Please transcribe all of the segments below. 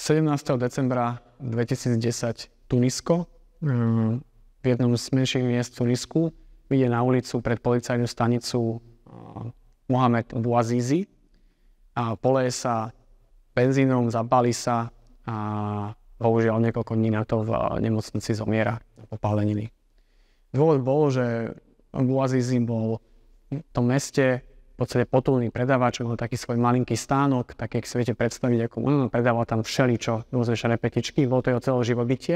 17. decembra 2010 Tunisko. V jednom z menších miest v Tunisku vyjde na ulicu pred policajnú stanicu Mohamed Bouazizi a poleje sa benzínom, zapáli sa a bohužiaľ niekoľko dní na to v nemocnici zomiera na popáleniny. Dôvod bol, že Bouazizi bol v tom meste v podstate potulný predávač, bol taký svoj malinký stánok, taký, ak si viete predstaviť, ako predával tam všeličo, rôzne šerepetičky, bolo to jeho celé živobytie.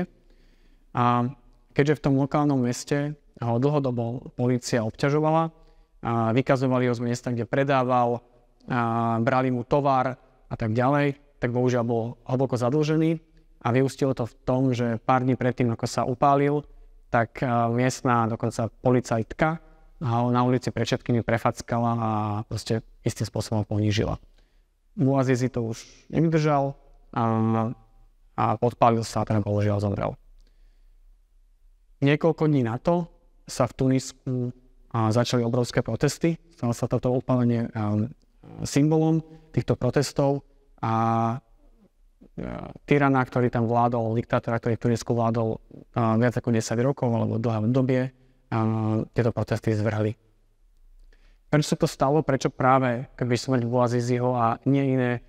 A keďže v tom lokálnom meste ho dlhodobo polícia obťažovala, a vykazovali ho z miesta, kde predával, a brali mu tovar a tak ďalej, tak bohužiaľ bol hlboko zadlžený a vyústilo to v tom, že pár dní predtým, ako sa upálil, tak miestna dokonca policajtka ho na ulici pred všetkými prefackala a proste istým spôsobom ponížila. Bouazizi to už nevydržal a podpálil sa a teda bohužiaľ zomrel. Niekoľko dní na to sa v Tunisku začali obrovské protesty. Stalo sa toto upálenie symbolom týchto protestov a tyrana, ktorý tam vládol, diktátora, ktorý v Tunisku vládol viac ako 10 rokov alebo dlhé obdobie, tieto protesty zvrhli. Prečo sa to stalo? Prečo práve smrť Bouaziziho a nie iné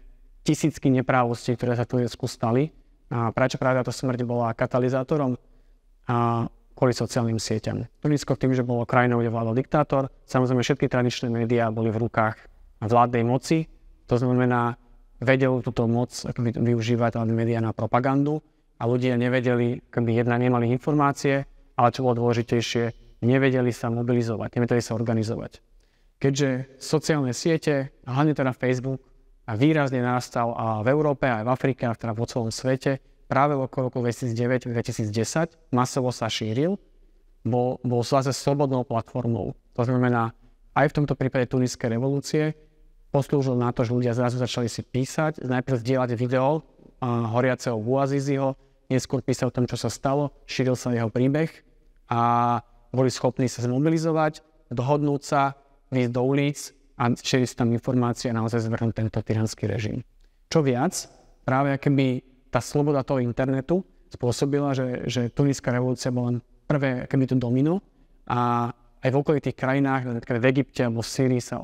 tisícky neprávostí, ktoré sa v Tunisku stali? A prečo práve táto smrť bola katalizátorom? Kvôli sociálnym sieťam. Tunisko tým, že bolo krajinou, kde vládol diktátor, samozrejme všetky tradičné médiá boli v rukách vládnej moci, to znamená, vedel túto moc využívať médiá na propagandu a ľudia nevedeli, nemali informácie, ale čo bolo dôležitejšie, nevedeli sa mobilizovať, nevedeli sa organizovať. Keďže sociálne siete, hlavne teda Facebook, výrazne narastal v Európe, aj v Afrike, a teda po celom svete, práve okolo roku 2009-2010 masovo sa šíril, bol zase slobodnou platformou. To znamená, aj v tomto prípade tuniskej revolúcie poslúžil na to, že ľudia zrazu začali si písať, najprv zdieľať video horiaceho Bouaziziho, neskôr písať o tom, čo sa stalo, šíril sa jeho príbeh a boli schopní sa zmobilizovať, dohodnúť sa, ísť do ulic a šíriť tam informácie a naozaj zvrhnúť tento tyranský režim. Čo viac, práve tá sloboda toho internetu spôsobila, že tuniská revolúcia bola len prvé to domino a aj v okolitých krajinách, v Egypte alebo v Sýrii sa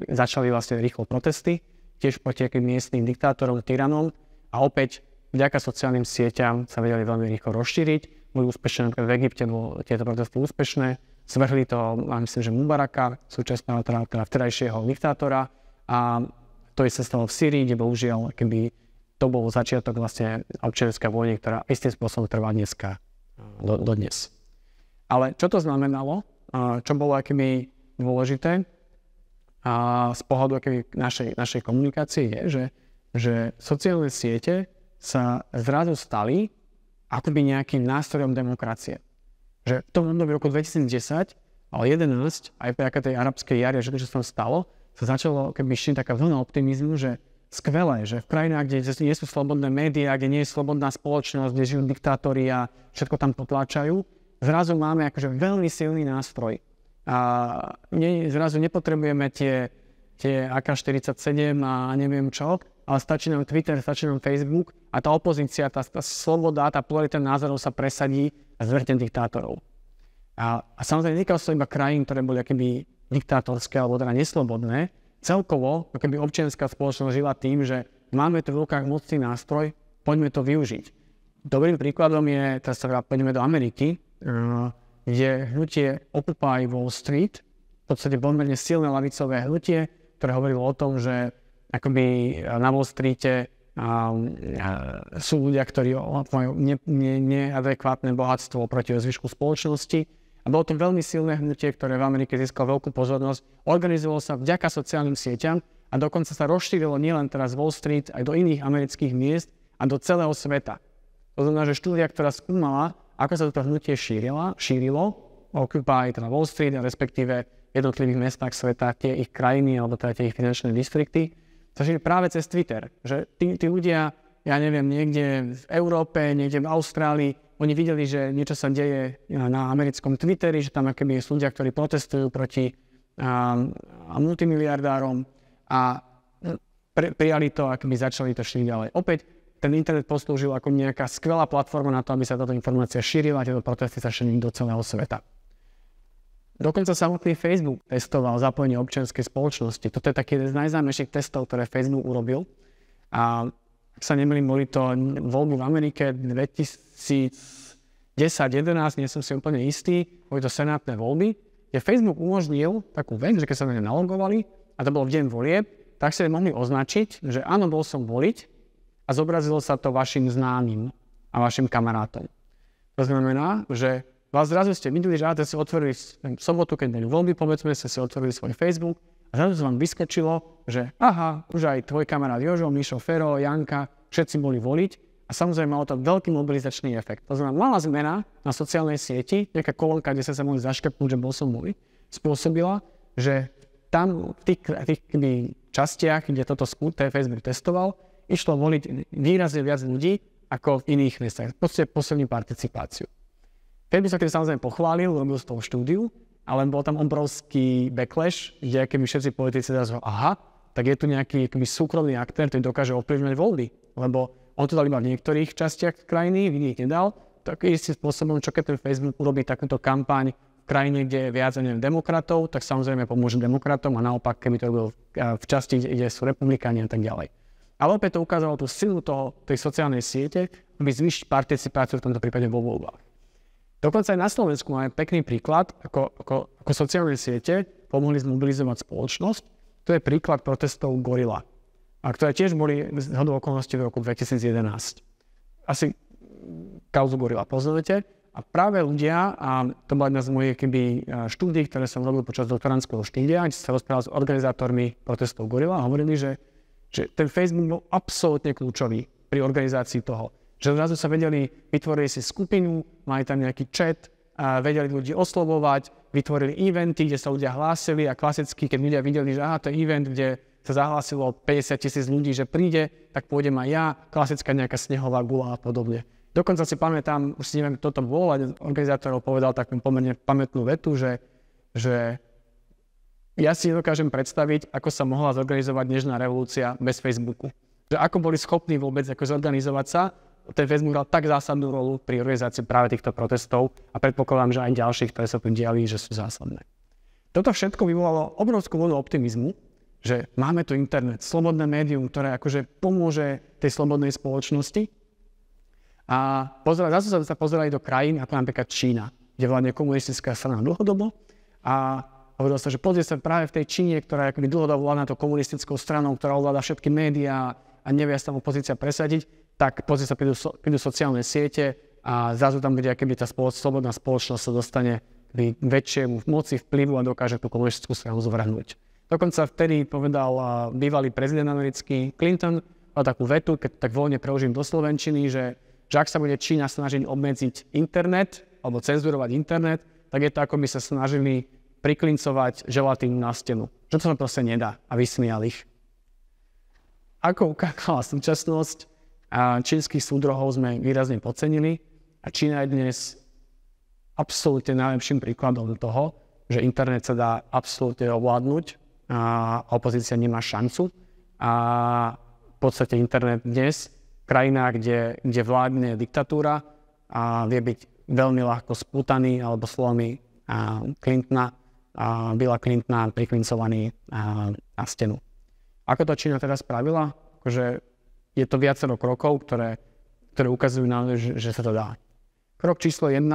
začali vlastne rýchlo protesty, tiež proti miestnym diktátorom, tyranom a opäť vďaka sociálnym sieťam sa vedeli veľmi rýchlo rozšíriť. Boli úspešné, napríklad v Egypte boli tieto protesty úspešné, zvrhli to, myslím, že Mubaraka, súčasného vtedajšieho diktátora a to sa stalo v Sýrii, kde bohužiaľ to bol začiatok vlastne občianskej vojny, ktorá istým spôsobom trvá dneska dodnes. Ale čo to znamenalo? Čo bolo dôležité z pohľadu našej komunikácie je, že sociálne siete sa zrazu stali nejakým nástrojom demokracie. Že v tom období roku 2010 ale 11 aj pri tej arabskej jari, že to, čo sa tam stalo, sa začalo šíriť taká vlna optimizmu, že skvelé, že v krajinách, kde nie sú slobodné médiá, kde nie je slobodná spoločnosť, kde žijú diktátori a všetko tam potláčajú, zrazu máme veľmi silný nástroj. A zrazu nepotrebujeme tie AK-47 a neviem čo, ale stačí nám Twitter, stačí nám Facebook a tá opozícia, tá sloboda, tá pluralita názorov sa presadí a zvrhne diktátorov. A samozrejme, netýka sa iba krajín, ktoré boli diktátorské alebo teda neslobodné. Celkovo, občianská spoločnosť žila tým, že máme tu v rukách mocný nástroj, poďme to využiť. Dobrým príkladom je, teraz sa poďme do Ameriky, kde hnutie Occupy Wall Street, v podstate pomerne silné ľavicové hnutie, ktoré hovorilo o tom, že na Wall Streete sú ľudia, ktorí majú neadekvátne bohatstvo proti zvyšku spoločnosti. A bolo to veľmi silné hnutie, ktoré v Amerike získalo veľkú pozornosť. Organizovalo sa vďaka sociálnym sieťam a dokonca sa rozšírilo nielen teraz Wall Street, aj do iných amerických miest a do celého sveta. To znamená, že štúdia, ktorá skúmala, ako sa toto hnutie šírilo, Occupy teda Wall Street a respektíve v jednotlivých mestách sveta, tie ich krajiny alebo teda tie ich finančné distrikty, sa šíri práve cez Twitter. Že tí ľudia, niekde v Európe, niekde v Austrálii, oni videli, že niečo sa deje na americkom Twitteri, že tam sú ľudia, ktorí protestujú proti multimiliardárom a prijali to, začali to šíriť ďalej. Opäť ten internet poslúžil ako nejaká skvelá platforma na to, aby sa táto informácia šírila a tieto protesty sa šírili do celého sveta. Dokonca samotný Facebook testoval zapojenie občianskej spoločnosti. Toto je taký jeden z najznámejších testov, ktoré Facebook urobil. A ak sa nemýlim, boli to voľby v Amerike 2010-11, nie som si úplne istý, boli to senátne voľby, kde Facebook umožnil takú vec, že keď sa na ne nalogovali, a to bolo v deň volieb, tak sa mohli označiť, že áno, bol som voliť a zobrazilo sa to vašim známym a vašim kamarátom. To znamená, že vás zrazu ste videli, že ste si otvorili v sobotu, keď boli voľby, povedzme, ste si otvorili svoj Facebook a zrazu vám vyskočilo, že aha, už aj tvoj kamarát Jožo, Mišo, Fero, Janka, všetci boli voliť a samozrejme malo to veľký mobilizačný efekt. To znamená, malá zmena na sociálnej sieti, nejaká kolónka, kde sa mohli zaškrtnúť, že bol som voliť, spôsobila, že tam v tých častiach, kde toto Facebook testoval, išlo voliť výrazne viac ľudí ako v iných miestach. Proste posilní participáciu. Facebook sa tým samozrejme pochválil, robil z toho štúdiu, ale bol tam obrovský backlash, kde keby všetci politici zrazu, aha, tak je tu nejaký súkromný aktér, ktorý dokáže ovplyvňovať voľby, lebo on to dal iba v niektorých častiach krajiny, v iných nedal, tak istým spôsobom, čo keď ten Facebook urobí takúto kampaň v krajine, kde je viac, demokratov, tak samozrejme pomôže demokratom a naopak, keby to robil v časti, kde sú republikáni a tak ďalej. Ale opäť to ukázalo tú silu tej sociálnej siete, aby zvýšiť participáciu v tomto prípade vo voľbách. Dokonca aj na Slovensku máme pekný príklad, ako sociálne siete pomohli zmobilizovať spoločnosť. To je príklad protestov Gorila, ktoré tiež boli zhodou okolností v roku 2011. Asi kauzu Gorila poznáte. A práve ľudia, a to bola jedna z mojich štúdií, ktoré som robil počas doktorandského štúdia, kde sa rozprával s organizátormi protestov Gorila a hovorili, že ten Facebook bol absolútne kľúčový pri organizácii toho. Že zrazu sa vytvorili si skupinu, mali tam nejaký chat, a vedeli ľudí oslovovať, vytvorili eventy, kde sa ľudia hlásili a klasicky, keď ľudia videli, že aha, to je event, kde sa zahlásilo 50,000 ľudí, že príde, tak pôjdem aj ja, klasická nejaká snehová guľa a podobne. Dokonca si pamätám, už si neviem, kto to bol, ale organizátorov povedal takú pomerne pamätnú vetu, že ja si nedokážem predstaviť, ako sa mohla zorganizovať dnešná revolúcia bez Facebooku. Že ako boli schopní vôbec zorganizovať sa, ten Facebook hral tak zásadnú rolu pri organizácii práve týchto protestov a predpokladám, že aj ďalších, ktoré sa tu diali, že sú zásadné. Toto všetko vyvolalo obrovskú vlnu optimizmu, že máme tu internet, slobodné médium, ktoré akože pomôže tej slobodnej spoločnosti. A zase sa pozerali do krajín, ako napríklad Čína, kde vládne komunistická strana dlhodobo a hovorilo sa, že pozrie sa práve v tej Číne, ktorá je dlhodobo vládna to komunistickou stranou, ktorá ovláda všetky médiá a nevie sa tam opozícia presadiť, tak pozrie sa prídu sociálne siete a zrazu tam, kde tá slobodná spoločnosť sa dostane k väčšiemu moci, vplyvu a dokáže tú komunistickú stranu zvrhnúť. Dokonca vtedy povedal bývalý prezident americký Clinton takú vetu, keď tak voľne preložím do slovenčiny, že ak sa bude Čína snažiť obmedziť internet alebo cenzurovať internet, tak je to, ako by sa snažili priklincovať želatínu na stenu. Že to sa proste nedá a vysmial ich. Ako ukázala súčasnosť, čínskych súdruhov sme výrazne podcenili a Čína je dnes absolútne najlepším príkladom toho, že internet sa dá absolútne ovládnuť a opozícia nemá šancu. A v podstate internet dnes v krajinách, kde vládne diktatúra, vie byť veľmi ľahko spútaný alebo slovami Billa Clintona priklincovaný na stenu. Ako to Čína teda spravila? Je to viacero krokov, ktoré ukazujú nám, že sa to dá. Krok číslo 1,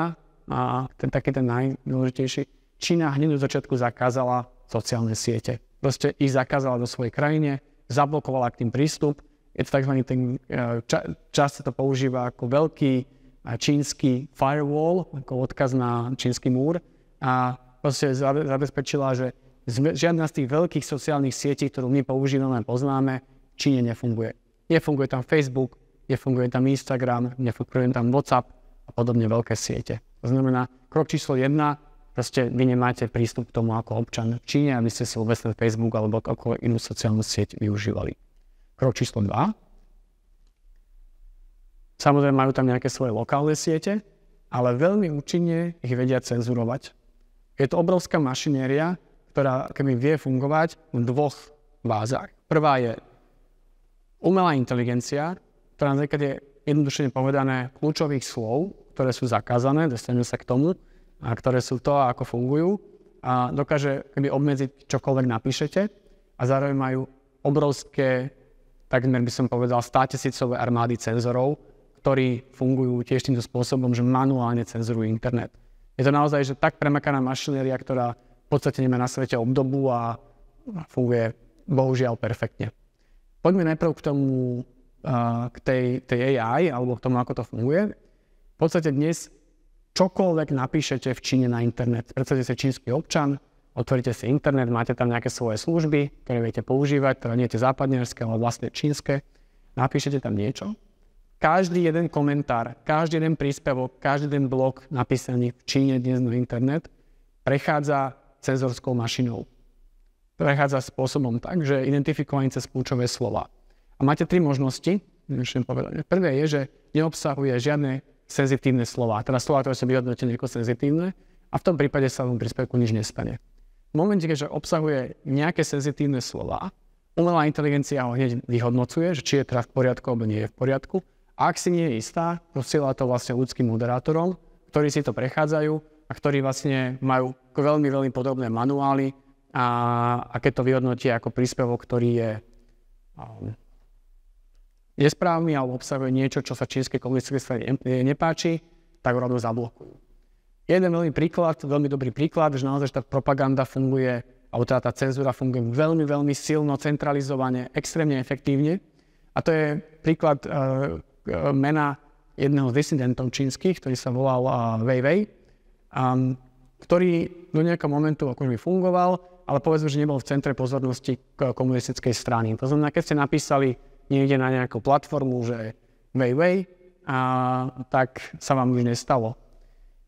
a ten najdôležitejší, Čína hneď do začiatku zakázala sociálne siete. Proste ich zakázala do svojej krajine, zablokovala k tým prístup. Je to tzv. Často to používa ako veľký čínsky firewall, ako odkaz na čínsky múr. A proste zabezpečila, že žiadna z tých veľkých sociálnych sietí, ktorú my používame a poznáme, v Číne nefunguje. Nefunguje tam Facebook, nefunguje tam Instagram, nefunguje tam WhatsApp a podobne veľké siete. To znamená, krok číslo 1, proste vy nemáte prístup k tomu ako občan v Číne, aby ste si vôbec ten Facebook alebo ako inú sociálnu sieť využívali. Krok číslo 2. Samozrejme majú tam nejaké svoje lokálne siete, ale veľmi účinne ich vedia cenzurovať. Je to obrovská mašinéria, ktorá keby vie fungovať v dvoch bázach. Prvá je umelá inteligencia, ktorá na základe jednoduše povedané kľúčových slov, ktoré sú zakázané, dostaneme sa k tomu, a ktoré sú to, ako fungujú, a dokáže obmedziť čokoľvek napíšete a zároveň majú obrovské, takmer by som povedal, 100-tisícové armády cenzorov, ktorí fungujú tiež týmto spôsobom, že manuálne cenzurujú internet. Je to naozaj, že tak premakaná mašinéria, ktorá v podstate nemá na svete obdobu a funguje bohužiaľ perfektne. Poďme najprv k tomu, k tej AI, alebo k tomu, ako to funguje. V podstate dnes čokoľvek napíšete v Číne na internet. Predstavte si čínsky občan, otvoríte si internet, máte tam nejaké svoje služby, ktoré viete používať, ktoré nie je západňarské, ale vlastne čínske. Napíšete tam niečo. Každý jeden komentár, každý jeden príspevok, každý jeden blog napísaný v Číne dnes na internet prechádza cenzorskou mašinou. Prechádza spôsobom tak, že identifikovaný cez kľúčové slova. A máte 3 možnosti. Prvé je, že neobsahuje žiadne senzitívne slova. Teda slova, ktoré sú vyhodnotené ako senzitívne, a v tom prípade sa vám príspevku nič nestane. V momente, keď obsahuje nejaké senzitívne slova, umelá inteligencia ho hneď vyhodnocuje, že či je teda v poriadku alebo nie je v poriadku. A ak si nie je istá, posiela to vlastne ľudským moderátorom, ktorí si to prechádzajú a ktorí vlastne majú veľmi, veľmi podobné manuály a keď to vyhodnotia ako príspevok, ktorý je nesprávny alebo obsahuje niečo, čo sa čínskej komunistickej strane nepáči, tak ho rovno zablokujú. Jeden veľmi dobrý príklad, že naozaj tá propaganda funguje, alebo teda tá cenzúra funguje veľmi, veľmi silno, centralizovane, extrémne efektívne. A to je príklad mena jedného z disidentov čínskych, ktorý sa volal Wei Wei, ktorý do nejakého momentu akože fungoval, ale povedzme, že nebol v centre pozornosti komunistickej strany. To znamená, keď ste napísali niekde na nejakú platformu, že Wei Wei, tak sa vám už nestalo.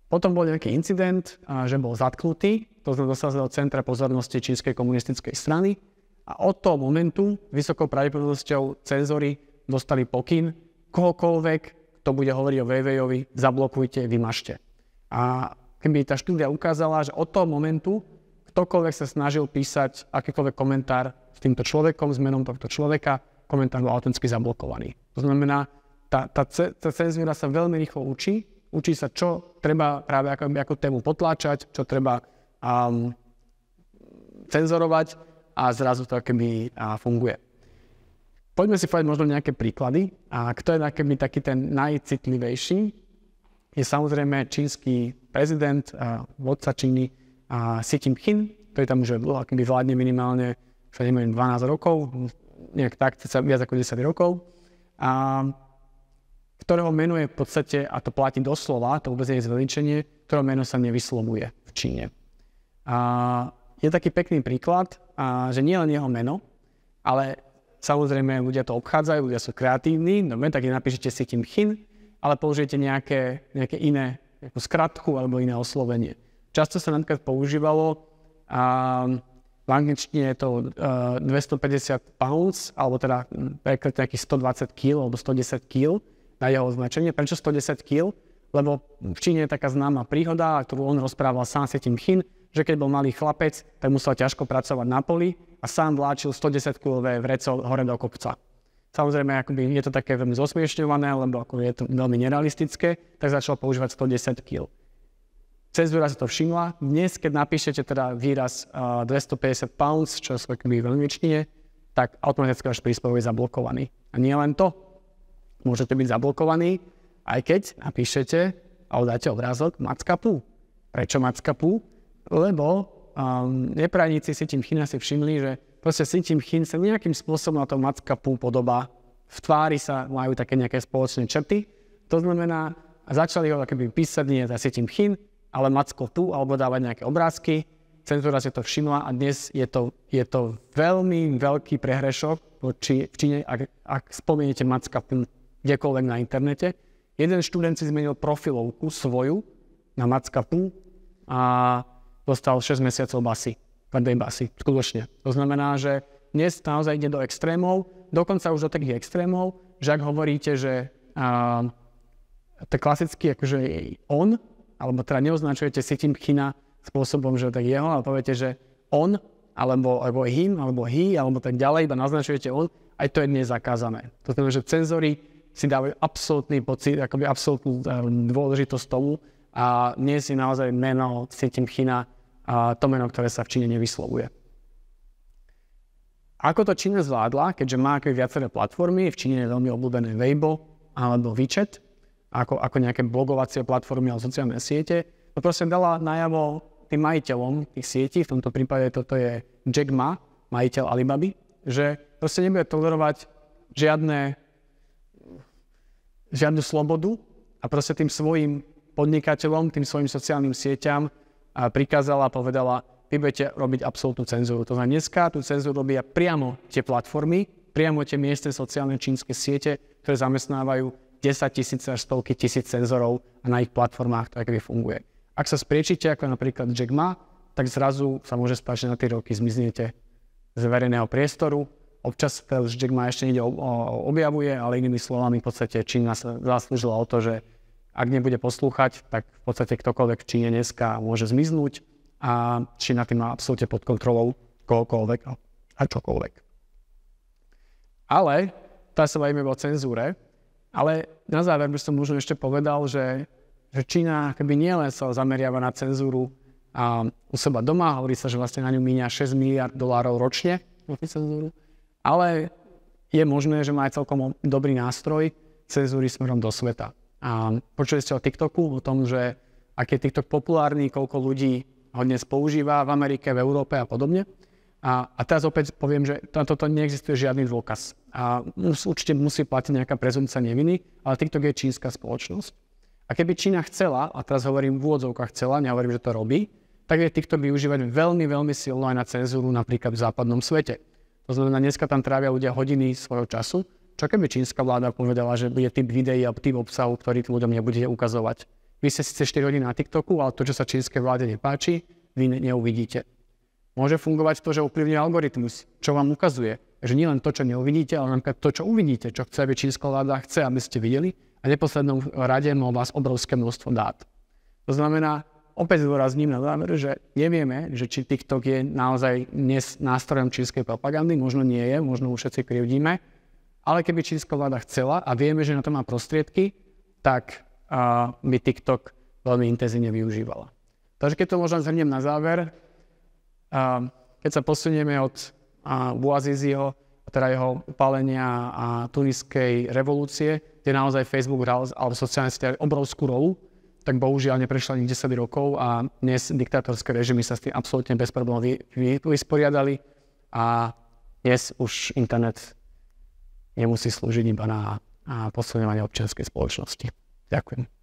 Potom bol nejaký incident, že bol zatknutý, to znamená, dostal sa do centra pozornosti čínskej komunistickej strany a od toho momentu vysokou pravdepodobnosťou cenzori dostali pokyn, kohokoľvek, kto bude hovoriť o Wei Weiovi, zablokujte, vymažte. A keby tá štúdia ukázala, že od toho momentu ktokoľvek sa snažil písať akýkoľvek komentár s týmto človekom, s menom tohto človeka, komentár bol automaticky zablokovaný. To znamená, tá cenzúra sa veľmi rýchlo učí sa, čo treba práve ako tému potláčať, čo treba cenzorovať a zrazu to funguje. Poďme si povedať možno nejaké príklady. A kto je taký ten najcitlivejší, je samozrejme čínsky prezident, vodca Číny Xi Jinping, ktorý tam už vládne minimálne 12 rokov, nejak tak, viac ako 10 rokov, ktorého meno je v podstate, a to platí doslova, to vôbec nie je zveličenie, ktorého meno sa nevyslovuje v Číne. Je taký pekný príklad, že nie len jeho meno, ale samozrejme ľudia to obchádzajú, ľudia sú kreatívni, tak napíšete Xi Jinping, ale použijete nejaké iné skratku alebo iné oslovenie. Často sa napríklad používalo, v angličtine je to 250 pounds, alebo teda preklad nejakých 120 kg alebo 110 kg na jeho označenie. Prečo 110 kg? Lebo v Číne je taká známa príhoda, ktorú on rozprával sám Xi Jinping, že keď bol malý chlapec, tak musel ťažko pracovať na poli a sám vláčil 110-kilové vreco hore do kopca. Samozrejme, je to také veľmi zosmiešňované, lebo je to veľmi nerealistické, tak začal používať 110 kg. Cenzúra si to všimla. Dnes, keď napíšete teda výraz 250 pounds, čo je v veľmičtine, tak automaticky váš príspevok je zablokovaný. A nie len to. Môžete byť zablokovaní, aj keď napíšete alebo dáte obrázok Macka Pu. Prečo Macka Pu? Lebo neprajníci Xi Jinpinga si všimli, že proste Xi Jinping sa nejakým spôsobom na to Macka Pu podobá. V tvári sa majú také nejaké spoločné črty. To znamená, začali ho písať nie za Xi Jinping, ale Macko Pu, alebo dávať nejaké obrázky. Cenzúra si to všimla a dnes je to veľmi veľký prehrešok v Číne, ak spomeniete Macka Pu kdekoľvek na internete. Jeden študent si zmenil profilovku svoju na Macka Pu a dostal 6 mesiacov basy. Tvrdej basy, skutočne. To znamená, že dnes naozaj ide do extrémov, dokonca už do takých extrémov, že ak hovoríte, že to klasicky akože on, alebo teda neoznačujete Xi Jinpinga spôsobom, že tak jeho, ale poviete, že on, alebo him, alebo he, alebo tak ďalej, iba naznačujete on, aj to je dnes zakázané. To znamená, že cenzori si dávajú absolútny pocit, akoby absolútnu dôležitosť tomu a dnes je naozaj meno Si Ťin-pchinga to meno, ktoré sa v Číne nevyslovuje. Ako to Čína zvládla, keďže má viaceré platformy, v Číne je veľmi obľúbené Weibo alebo WeChat, ako nejaké blogovacie platformy alebo sociálne siete, to proste dala najavo tým majiteľom tých sietí, v tomto prípade toto je Jack Ma, majiteľ Alibaby, že proste nebude tolerovať žiadnu slobodu a proste tým svojim podnikateľom, tým svojim sociálnym sieťam prikázala a povedala, vy budete robiť absolútnu cenzúru. To znamená, dneska tú cenzúru robia priamo tie platformy, priamo tie miestne sociálne čínske siete, ktoré zamestnávajú 10 000 až stovky tisíc cenzorov a na ich platformách to akoby funguje. Ak sa spriečite, ako napríklad Jack Ma, tak zrazu sa môže stať, že na 3 roky zmiznete z verejného priestoru. Občas Jack Ma ešte niekde objavuje, ale inými slovami v podstate Čína sa zaslúžila o to, že ak nebude poslúchať, tak v podstate ktokoľvek v Číne dneska môže zmiznúť a Čína tým má absolútne pod kontrolou kohokoľvek a čokoľvek. Ale, tá sa bavíme o cenzúre, ale na záver by som možno ešte povedal, že Čína akoby nielen sa zameriava na cenzúru u seba doma, hovorí sa, že vlastne na ňu míňa $6 miliard ročne na cenzúru, ale je možné, že má aj celkom dobrý nástroj cenzúry smerom do sveta. Počuli ste o TikToku, o tom, že aký je TikTok populárny, koľko ľudí ho dnes používa v Amerike, v Európe a podobne. A teraz opäť poviem, že toto neexistuje žiadny dôkaz. Určite musí platiť nejaká prezumpcia neviny, ale TikTok je čínska spoločnosť. A keby Čína chcela, a teraz hovorím v úvodzovkách chcela, nehovorím, že to robí, tak je TikTok využívať veľmi, veľmi silno aj na cenzúru napríklad v západnom svete. To znamená, dneska tam trávia ľudia hodiny svojho času. Čo keby čínska vláda povedala, že bude typ videí a typ obsahu, ktorý tým ľuďom nebudete ukazovať. Vy ste síce 4 hodiny na TikToku, ale to, čo sa čínskej vláde nepáči, vy neuvidíte. Môže fungovať to, že ovplyvňuje algoritmus, čo vám ukazuje. Takže nielen to, čo neuvidíte, ale napríklad to, čo uvidíte, čo chce, aby čínska vláda chce, aby ste videli. A v neposlednom rade má vás obrovské množstvo dát. To znamená, opäť zdôrazním na záver, že nevieme, že či TikTok je naozaj dnes nástrojom čínskej propagandy, možno nie je, možno už všetci krivdíme, ale keby čínska vláda chcela a vieme, že na to má prostriedky, tak by TikTok veľmi intenzívne využívala. Takže keď to možno zhrniem na záver, keď sa posunieme od Bouaziziho, teda jeho upálenia a tuniskej revolúcie, kde naozaj Facebook hral alebo sociálne siete obrovskú rolu, tak bohužiaľ neprešlo ani 10 rokov a dnes diktátorské režimy sa s tým absolútne bez problémov vysporiadali a dnes už internet nemusí slúžiť iba na posilňovanie občianskej spoločnosti. Ďakujem.